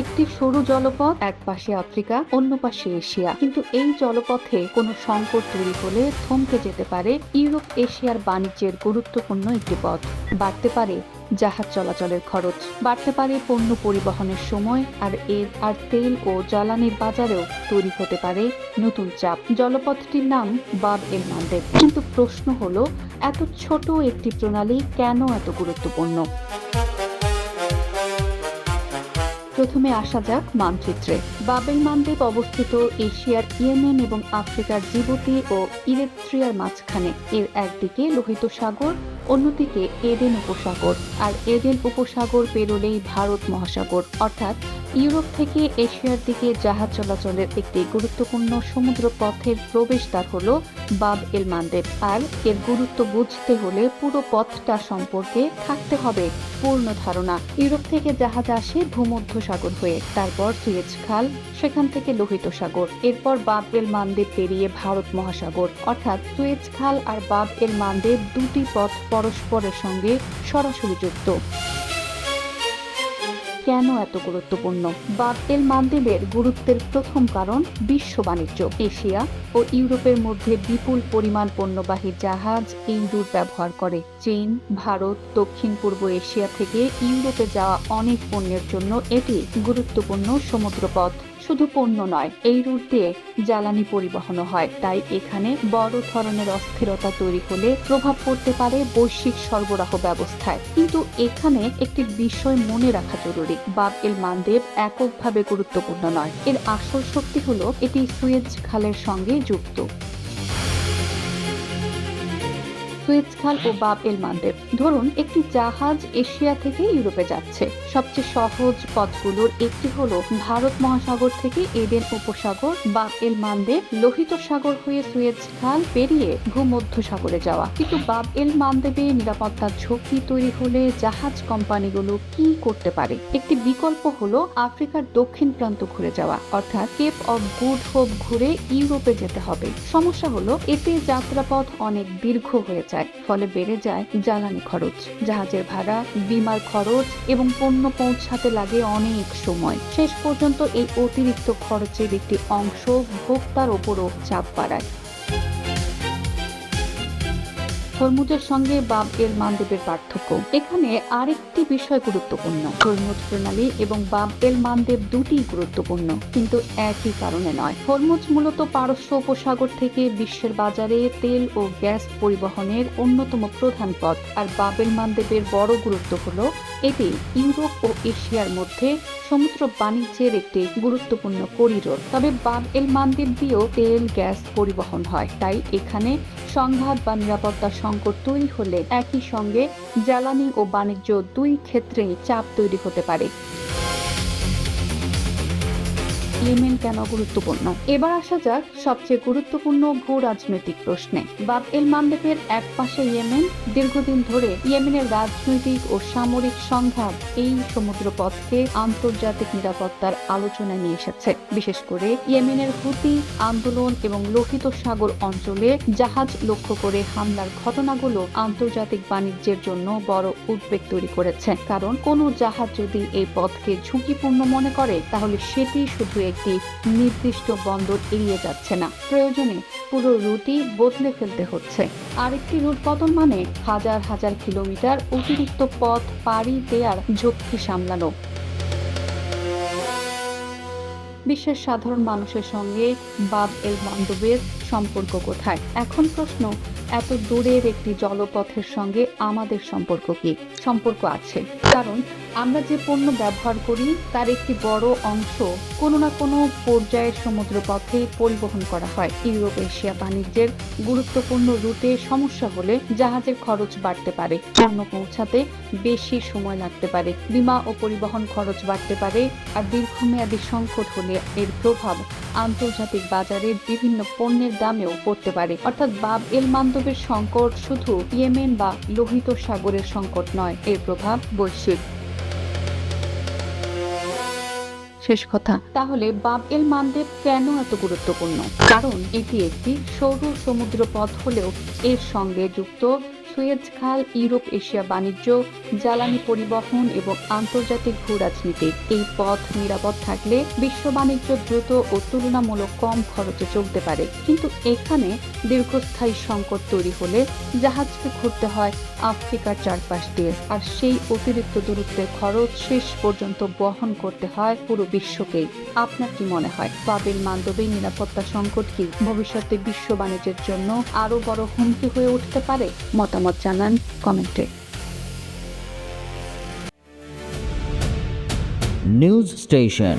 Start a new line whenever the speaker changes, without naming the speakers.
একটি সরু জলপথ, এক পাশে আফ্রিকা, অন্য পাশে এশিয়া। কিন্তু এই জলপথে কোনো সংকট তৈরি হলে থমকে যেতে পারে ইউরোপ এশিয়ার বাণিজ্যের গুরুত্বপূর্ণ একটি পথ। বাড়তে পারে জাহাজ চলাচলের খরচ, বাড়তে পারে পণ্য পরিবহনের সময়, আর তেল ও জ্বালানির বাজারেও তৈরি হতে পারে নতুন চাপ। জলপথটির নাম বাব এল মান্দেব। কিন্তু প্রশ্ন হলো, এত ছোট একটি প্রণালী কেন এত গুরুত্বপূর্ণ? প্রথমে আসা যাক মানচিত্রে। বাব এল মান্দেব অবস্থিত এশিয়ার ইয়েমেন এবং আফ্রিকার জিবুতি ও ইরিত্রিয়ার মাঝখানে। এর একদিকে লোহিত সাগর, অন্যদিকে এডেন উপসাগর। আর এডেন উপসাগর পেরোলেই ভারত মহাসাগর, অর্থাৎ ইউরোপ থেকে এশিয়ার দিকে জাহাজ চলাচলের একটি গুরুত্বপূর্ণ সমুদ্র পথের প্রবেশদ্বার হলো বাব এল মান্দেব। আর এর গুরুত্ব বুঝতে হলে পুরো পথটা সম্পর্কে থাকতে হবে পূর্ণ ধারণা। ইউরোপ থেকে জাহাজ আসে ভূমধ্য সাগর হয়ে, তারপর সুয়েজ খাল, সেখান থেকে লোহিত সাগর, এরপর বাব এল মান্দেব পেরিয়ে ভারত মহাসাগর। অর্থাৎ সুয়েজ খাল আর বাব এল মান্দেব দুটি পথ পরস্পরের সঙ্গে সরাসরি যুক্ত। কেন এত গুরুত্বপূর্ণ? বাব এল মান্দেবের গুরুত্বের প্রথম কারণ বিশ্ব বাণিজ্য। এশিয়া ও ইউরোপের মধ্যে বিপুল পরিমাণ পণ্যবাহী জাহাজ এই রুট ব্যবহার করে। চীন, ভারত, দক্ষিণ পূর্ব এশিয়া থেকে ইউরোপে যাওয়া অনেক পণ্যের জন্য এটি গুরুত্বপূর্ণ সমুদ্রপথ। শুধু পণ্য নয়, এই রুট দিয়ে জ্বালানি পরিবহনও হয়। তাই এখানে বড় ধরনের অস্থিরতা তৈরি হলে প্রভাব পড়তে পারে বৈশ্বিক সরবরাহ ব্যবস্থায়। কিন্তু এখানে একটি বিষয় মনে রাখা জরুরি, বাব এল মান্দেব এককভাবে গুরুত্বপূর্ণ নয়। এর আসল শক্তি হলো এটি সুয়েজ খালের সঙ্গে যুক্ত। সুয়েজ খাল ও বাব এল মান্দেব। ধরুন একটি জাহাজ এশিয়া থেকে ইউরোপে যাচ্ছে। সবচেয়ে সহজ পথগুলোর একটি হলো ভারত মহাসাগর থেকে এডেন উপসাগর, বাব এল মান্দেব, লোহিত সাগর হয়ে সুয়েজ খাল পেরিয়ে ভূমধ্য সাগরে যাওয়া। কিন্তু বাব এল মান্দেবে নিরাপত্তার ঝুঁকি তৈরি হলে জাহাজ কোম্পানিগুলো কি করতে পারে? একটি বিকল্প হলো আফ্রিকার দক্ষিণ প্রান্ত ঘুরে যাওয়া, অর্থাৎ কেপ অফ গুড হোপ ঘুরে ইউরোপে যেতে হবে। সমস্যা হলো এতে যাত্রাপথ অনেক দীর্ঘ হয়ে যায়, ফলে বেড়ে যায় জ্বালানি খরচ, জাহাজের ভাড়া, বিমার খরচ এবং পণ্য পৌঁছাতে লাগে অনেক সময়। শেষ পর্যন্ত এই অতিরিক্ত খরচের একটি অংশ ভোক্তার ওপরও চাপ বাড়ায়। হরমুজের সঙ্গে বাব এল মান্দেবের পার্থক্য। এখানে আরেকটি বিষয় গুরুত্বপূর্ণ। হরমুজ প্রণালী এবং বাব এল মান্দেব দুটি গুরুত্বপূর্ণ, কিন্তু একই কারণে নয়। হরমুজ মূলত পারস্য উপসাগর থেকে বিশ্বের বাজারে তেল ও গ্যাস পরিবহনের অন্যতম প্রধান পথ। আর বাব এল মান্দেবের বড় গুরুত্ব হলো এটি ইউরোপ ও এশিয়ার মধ্যে সমুদ্র বাণিজ্যের একটি গুরুত্বপূর্ণ করিডোর। তবে বাব এল মান্দেব দিয়েও তেল, গ্যাস পরিবহন হয়। তাই এখানে সংঘাত বা নিরাপত্তা সংকট তৈরি হলে একই সঙ্গে জ্বালানি ও বাণিজ্য দুই ক্ষেত্রেই চাপ তৈরি হতে পারে। ইয়েমেন কেন গুরুত্বপূর্ণ? এবার আসা যাক সবচেয়ে গুরুত্বপূর্ণ ভূ রাজনৈতিক প্রশ্নে। বাব এল মান্দেবের এক পাশে ইয়েমেন। দীর্ঘদিন ধরে ইয়েমেনের রাজনৈতিক ও সামরিক সংঘাত এই সমুদ্রপথকে আন্তর্জাতিক নিরাপত্তার আলোচনায় নিয়ে এসেছে। বিশেষ করে ইয়েমেনের হুতি আন্দোলন এবং লোহিত সাগর অঞ্চলে জাহাজ লক্ষ্য করে হামলার ঘটনাগুলো আন্তর্জাতিক বাণিজ্যের জন্য বড় উদ্বেগ তৈরি করেছে। কারণ কোনো জাহাজ যদি এই পথকে ঝুঁকিপূর্ণ মনে করে, তাহলে সেটি শুধু একটি নির্দিষ্ট বন্দর এড়িয়ে যাচ্ছে না, প্রয়োজনে পুরো রুটই বদলে ফেলতে হচ্ছে। আরেকটি রুট বদল মানে হাজার হাজার কিলোমিটার অতিরিক্ত পথ পাড়ি দেওয়ার ঝুঁকি সামলানো। বিশ্বের সাধারণ মানুষের সঙ্গে বাব এল মান্দেবের সম্পর্ক কোথায়? এখন প্রশ্ন, এত দূরের একটি জলপথের সঙ্গে আমাদের সম্পর্ক কি? সম্পর্ক আছে, কারণ আমরা যে পণ্য ব্যবহার করি তার একটি বড় অংশ কোনো না কোনো পর্যায়ে সমুদ্রপথে পরিবহন করা হয়। ইউরোপ এশিয়া বাণিজ্যের গুরুত্বপূর্ণ রুটে সমস্যা হলে জাহাজের খরচ বাড়তে পারে, পণ্য পৌঁছাতে বেশি সময় লাগতে পারে, বিমা ও পরিবহন খরচ বাড়তে পারে। আর দীর্ঘমেয়াদী সংকট হলে এর প্রভাব আন্তর্জাতিক বাজারে বিভিন্ন পণ্যের দামেও পড়তে পারে। অর্থাৎ বাব এল মান্দেবের সংকট শুধু ইয়েমেন বা লোহিত সাগরের সংকট নয়, এর প্রভাব বৈশ্বিক। শেষ কথা, তাহলে বাব এল মান্দেব কেন এত গুরুত্বপূর্ণ? কারণ এটি একটি সরু সমুদ্র পথ হলেও এর সঙ্গে যুক্ত সুয়েজ খাল, ইউরোপ এশিয়া বাণিজ্য, জ্বালানি পরিবহন এবং আন্তর্জাতিক ভূ-রাজনীতি। এই পথ নিরাপদ থাকলে বিশ্ব বাণিজ্য দ্রুত ও তুলনামূলক কম খরচে চলতে পারে। কিন্তু এখানে দীর্ঘস্থায়ী সংকট তৈরি হলে জাহাজকে ঘুরতে হয় আফ্রিকার চারপাশ দিয়ে, আর সেই অতিরিক্ত দূরত্বের খরচ শেষ পর্যন্ত বহন করতে হয় পুরো বিশ্বকেই। আপনার কি মনে হয়, বাবেল মান্দবের নিরাপত্তা সংকট কি ভবিষ্যতে বিশ্ব বাণিজ্যের জন্য আরো বড় হুমকি হয়ে উঠতে পারে? মতামত জানান কমেন্টে।
News station.